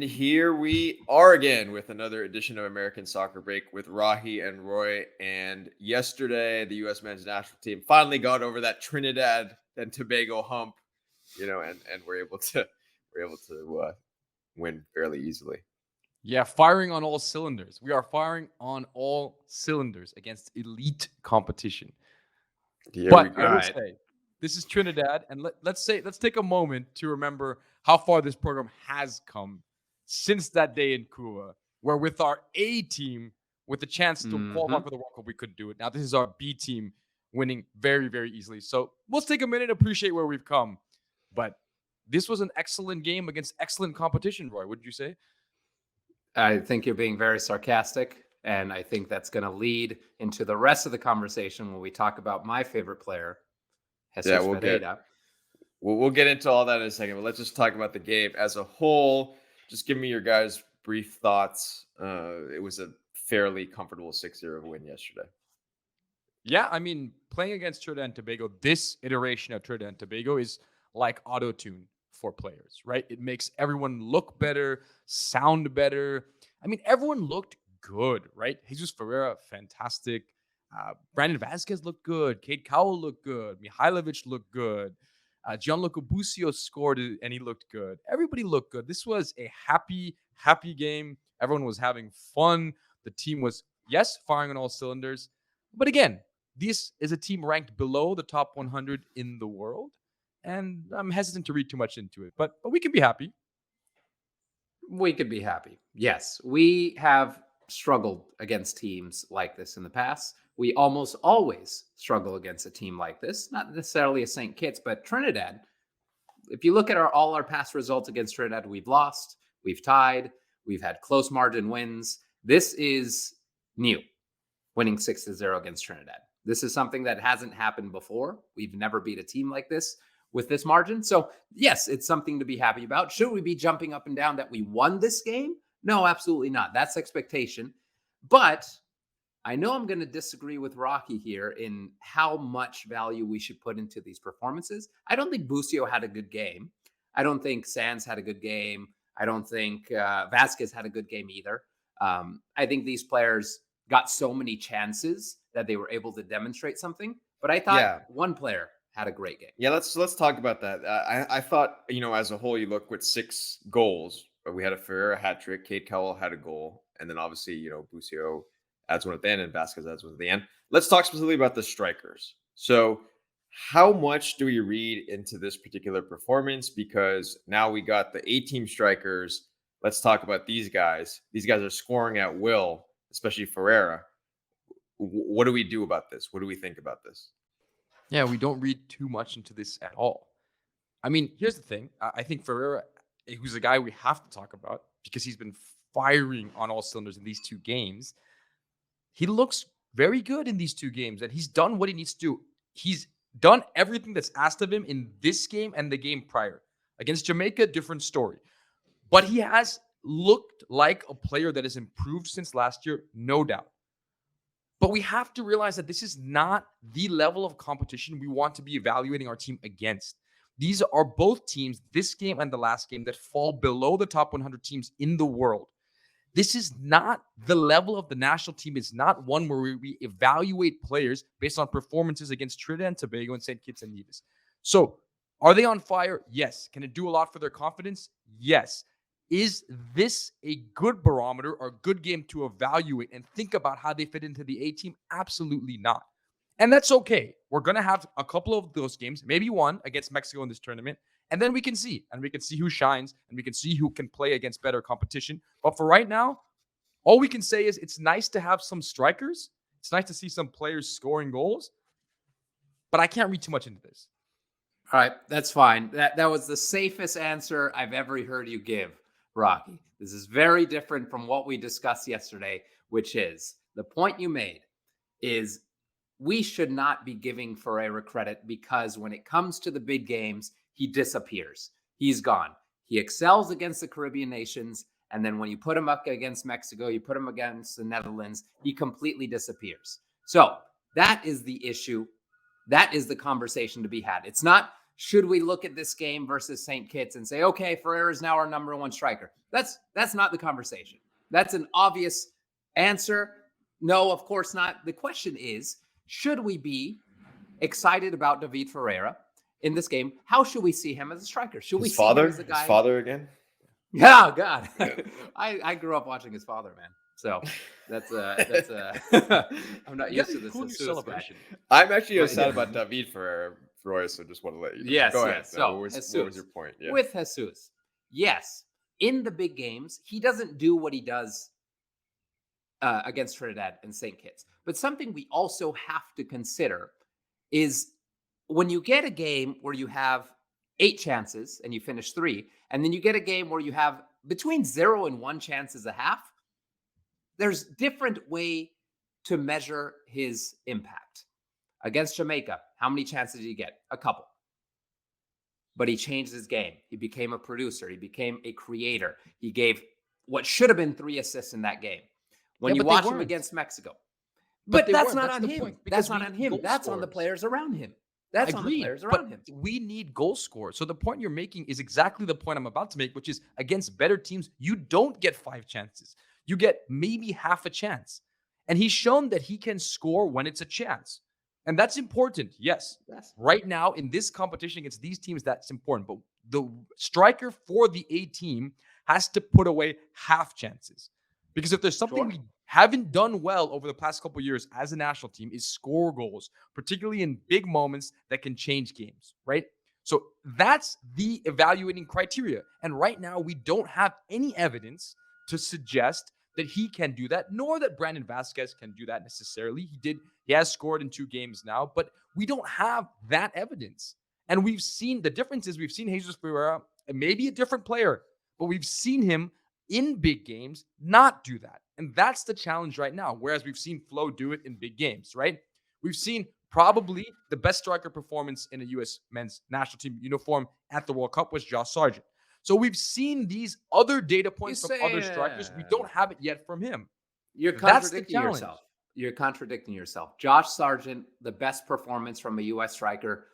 here we are again with another edition of American Soccer Break with Rahi and Roy. And yesterday, the U.S. men's national team finally got over that Trinidad and Tobago hump, and we're able to win fairly easily. Yeah, firing on all cylinders. We are firing on all cylinders against elite competition. Here but we go. I will say, this is Trinidad, and let's take a moment to remember how far this program has come since that day in Couva, where with our A team, with the chance to qualify for the World Cup, we could do it. Now this is our B team winning very, very easily. So let's take a minute to appreciate where we've come. But this was an excellent game against excellent competition, Roy. Would you say? I think you're being very sarcastic, and I think that's going to lead into the rest of the conversation when we talk about my favorite player, Jesus Ferreira. We'll get into all that in a second, but let's just talk about the game as a whole. Just give me your guys' brief thoughts. It was a fairly comfortable 6-0 win yesterday. Yeah, I mean, playing against Trinidad and Tobago, this iteration of Trinidad and Tobago is like auto-tune for players, right? It makes everyone look better, sound better. I mean, everyone looked good, right? Jesus Ferreira, fantastic. Brandon Vasquez looked good. Kate Cowell looked good. Mihailovic looked good. Gianluca Busio scored and he looked good. Everybody looked good. This was a happy game. Everyone was having fun. The team was, yes, firing on all cylinders. But again, this is a team ranked below the top 100 in the world. And I'm hesitant to read too much into it, but we can be happy. We could be happy. Yes, we have struggled against teams like this in the past. We almost always struggle against a team like this, not necessarily a St. Kitts, but Trinidad. If you look at all our past results against Trinidad, we've lost, we've tied, we've had close margin wins. This is new, winning 6-0 against Trinidad. This is something that hasn't happened before. We've never beat a team like this with this margin. So yes, it's something to be happy about. Should we be jumping up and down that we won this game? No, absolutely not. That's expectation. But I know I'm going to disagree with Rocky here in how much value we should put into these performances. I don't think Busio had a good game. I don't think Sands had a good game. I don't think Vasquez had a good game either. I think these players got so many chances that they were able to demonstrate something. But I thought one player had a great game. Yeah, let's talk about that. I thought, as a whole, you look with 6 goals. But we had a Ferreira hat trick. Kate Cowell had a goal. And then obviously, Busio adds one at the end and Vasquez adds one at the end. Let's talk specifically about the strikers. So how much do we read into this particular performance? Because now we got the A-team strikers. Let's talk about these guys. These guys are scoring at will, especially Ferreira. What do we do about this? What do we think about this? Yeah, we don't read too much into this at all. I mean, here's the thing. I think Ferreira, who's a guy we have to talk about because he's been firing on all cylinders in these 2 games, he looks very good in these 2 games, and he's done what he needs to do. He's done everything that's asked of him in this game and the game prior. Against Jamaica, different story. But he has looked like a player that has improved since last year, no doubt. But we have to realize that this is not the level of competition we want to be evaluating our team against. These are both teams, this game and the last game, that fall below the top 100 teams in the world. This is not the level of the national team. It's not one where we evaluate players based on performances against Trinidad and Tobago and St. Kitts and Nevis. So are they on fire? Yes. Can it do a lot for their confidence? Yes. Is this a good barometer or good game to evaluate and think about how they fit into the A team? Absolutely not. And that's okay. We're going to have a couple of those games, maybe one against Mexico in this tournament, and then we can see. And we can see who shines, and we can see who can play against better competition. But for right now, all we can say is it's nice to have some strikers. It's nice to see some players scoring goals. But I can't read too much into this. All right, that's fine. That was the safest answer I've ever heard you give, Rocky. This is very different from what we discussed yesterday, which is the point you made is we should not be giving Ferreira credit because when it comes to the big games, he disappears. He's gone. He excels against the Caribbean nations. And then when you put him up against Mexico, you put him against the Netherlands, he completely disappears. So that is the issue. That is the conversation to be had. It's not should we look at this game versus St. Kitts and say, okay, Ferreira is now our number one striker? That's not the conversation. That's an obvious answer. No, of course not. The question is, should we be excited about David Ferreira in this game? How should we see him as a striker? Should we see him as a guy? His father again? Yeah, God. I grew up watching his father, man. So that's I'm not used to this Cool celebration. I'm actually sad about David Ferreira, so just want to let you know. Yes, Go ahead. yes. So, what was your point? Yeah. With Jesus, yes, in the big games, he doesn't do what he does against Trinidad and St. Kitts. But something we also have to consider is when you get a game where you have 8 chances and you finish 3, and then you get a game where you have between 0 and 1 chances a half, there's different way to measure his impact. Against Jamaica, how many chances did he get? A couple. But he changed his game. He became a producer. He became a creator. He gave what should have been 3 assists in that game. When you watch him against Mexico. But that's not on him. That's not on him. That's on the players around him. That's on the players around him. We need goal scorers. So the point you're making is exactly the point I'm about to make, which is against better teams, you don't get 5 chances. You get maybe half a chance. And he's shown that he can score when it's a chance. And that's important. Yes. Right now in this competition against these teams, that's important. But the striker for the A team has to put away half chances. Because if there's something we haven't done well over the past couple of years as a national team is score goals, particularly in big moments that can change games, right? So that's the evaluating criteria. And right now we don't have any evidence to suggest that he can do that, nor that Brandon Vasquez can do that necessarily. He has scored in 2 games now, but we don't have that evidence. And we've seen, the difference is we've seen Jesus Ferreira, maybe a different player, but we've seen him in big games not do that. And that's the challenge right now. Whereas we've seen Flo do it in big games, right? We've seen probably the best striker performance in a U.S. men's national team uniform at the World Cup was Josh Sargent. So we've seen these other data points from other strikers. We don't have it yet from him. You're contradicting yourself. You're contradicting yourself. Josh Sargent, the best performance from a U.S. striker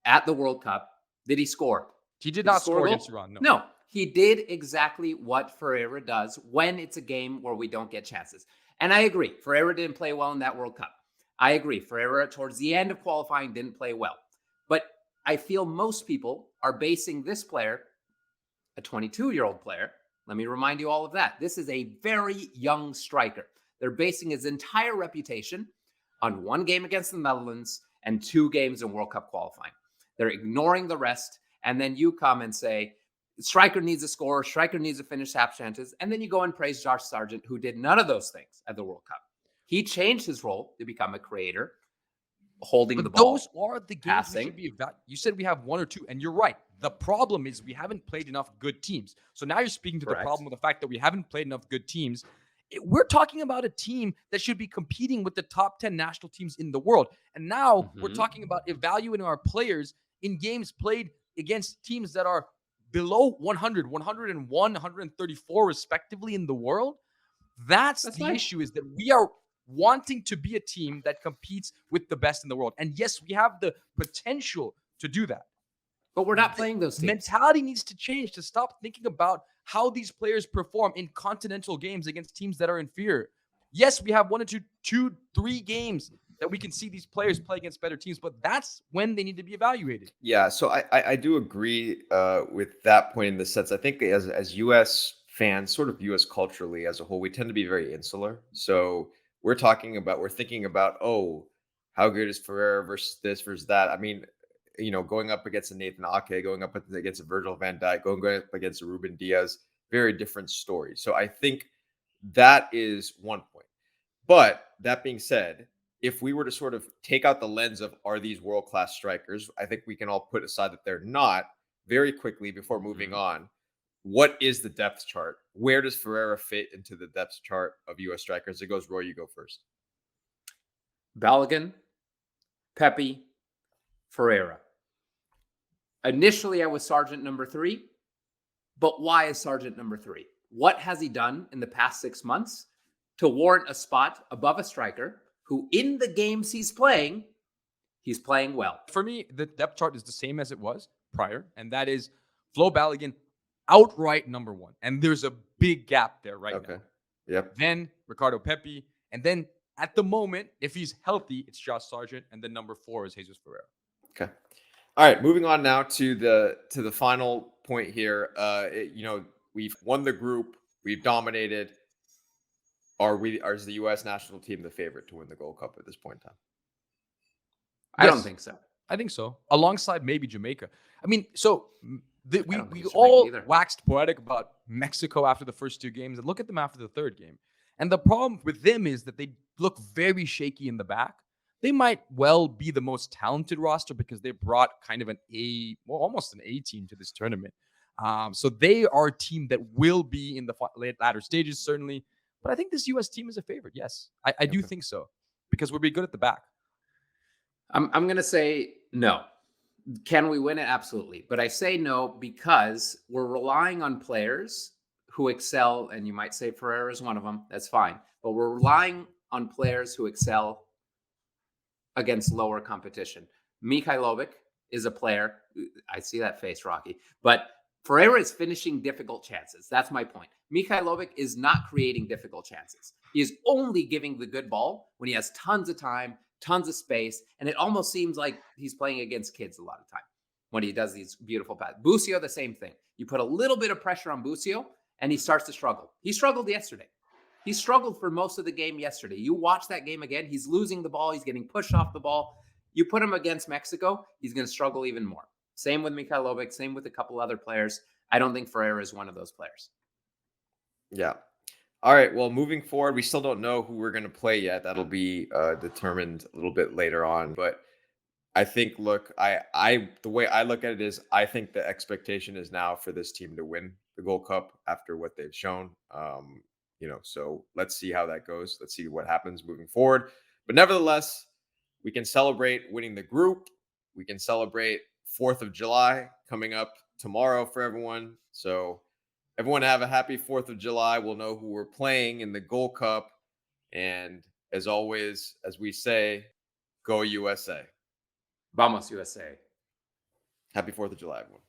at the World Cup. Did he score? He did not score against Iran. No. He did exactly what Ferreira does when it's a game where we don't get chances. And I agree. Ferreira didn't play well in that World Cup. I agree. Ferreira, towards the end of qualifying, didn't play well. But I feel most people are basing this player, a 22-year-old player, let me remind you all of that. This is a very young striker. They're basing his entire reputation on 1 game against the Netherlands and 2 games in World Cup qualifying. They're ignoring the rest. And then you come and say, striker needs a score, striker needs to finish half chances. And then you go and praise Josh Sargent, who did none of those things at the World Cup. He changed his role to become a creator, holding the ball. Those are the games we should be evaluating. You said we have 1 or 2, and you're right. The problem is we haven't played enough good teams. So now you're speaking to the problem with the fact that we haven't played enough good teams. We're talking about a team that should be competing with the top 10 national teams in the world. And now we're talking about evaluating our players in games played against teams that are below 100, 101, 134 respectively in the world. That's the issue, is that we are wanting to be a team that competes with the best in the world. And yes, we have the potential to do that. But we're not playing those teams. Mentality needs to change to stop thinking about how these players perform in continental games against teams that are inferior. Yes, we have 1 or 2, 3 games that we can see these players play against better teams, but that's when they need to be evaluated. Yeah, so I do agree with that point in the sense. I think as U.S. fans, sort of U.S. culturally as a whole, we tend to be very insular. So we're thinking about, oh, how good is Ferreira versus this versus that? I mean, going up against a Nathan Ake, going up against a Virgil van Dijk, going up against a Ruben Diaz, very different story. So I think that is one point. But that being said, if we were to sort of take out the lens of, are these world-class strikers, I think we can all put aside that they're not very quickly before moving on. What is the depth chart? Where does Ferreira fit into the depth chart of U.S. strikers? It goes, Roy, you go first. Balogun, Pepe, Ferreira. Initially, I was Sargent number 3, but why is Sargent number 3? What has he done in the past 6 months to warrant a spot above a striker who, in the games he's playing, He's playing well. For me, the depth chart is the same as it was prior, and that is Flo Balogun, outright number one. And there's a big gap there right now. Yep. Then Ricardo Pepi, and then at the moment, if he's healthy, it's Josh Sargent, and then number 4 is Jesus Ferreira. Okay. All right, moving on now to the final point here. We've won the group, we've dominated. Is the U.S. national team the favorite to win the Gold Cup at this point in time? I Yes. don't think so. I think so. Alongside maybe Jamaica. I mean, so we think Jamaica all either. waxed poetic about Mexico after the first 2 games, and look at them after the 3rd game. And the problem with them is that they look very shaky in the back. They might well be the most talented roster because they brought kind of almost an A team to this tournament. So they are a team that will be in the latter stages, certainly. But I think this U.S. team is a favorite. Yes, I do think so, because we'll be good at the back. I'm going to say no. Can we win it? Absolutely. But I say no because we're relying on players who excel, and you might say Ferreira is one of them. That's fine. But we're relying on players who excel against lower competition. Mihailovic is a player. I see that face, Rocky. But Ferreira is finishing difficult chances. That's my point. Mihailovic is not creating difficult chances. He is only giving the good ball when he has tons of time, tons of space, and it almost seems like he's playing against kids a lot of time when he does these beautiful passes. Busio, the same thing. You put a little bit of pressure on Busio, and he starts to struggle. He struggled yesterday. He struggled for most of the game yesterday. You watch that game again, he's losing the ball. He's getting pushed off the ball. You put him against Mexico, he's going to struggle even more. Same with Mihailovic, same with a couple other players. I don't think Ferreira is one of those players. Yeah. All right. Well, moving forward, we still don't know who we're going to play yet. That'll be determined a little bit later on. But I think, look, the way I look at it is, I think the expectation is now for this team to win the Gold Cup after what they've shown. So let's see how that goes. Let's see what happens moving forward. But nevertheless, we can celebrate winning the group. We can celebrate 4th of July coming up tomorrow for everyone. So everyone have a happy 4th of July. We'll know who we're playing in the Gold Cup. And as always, as we say, go USA. Vamos, USA. Happy 4th of July, everyone.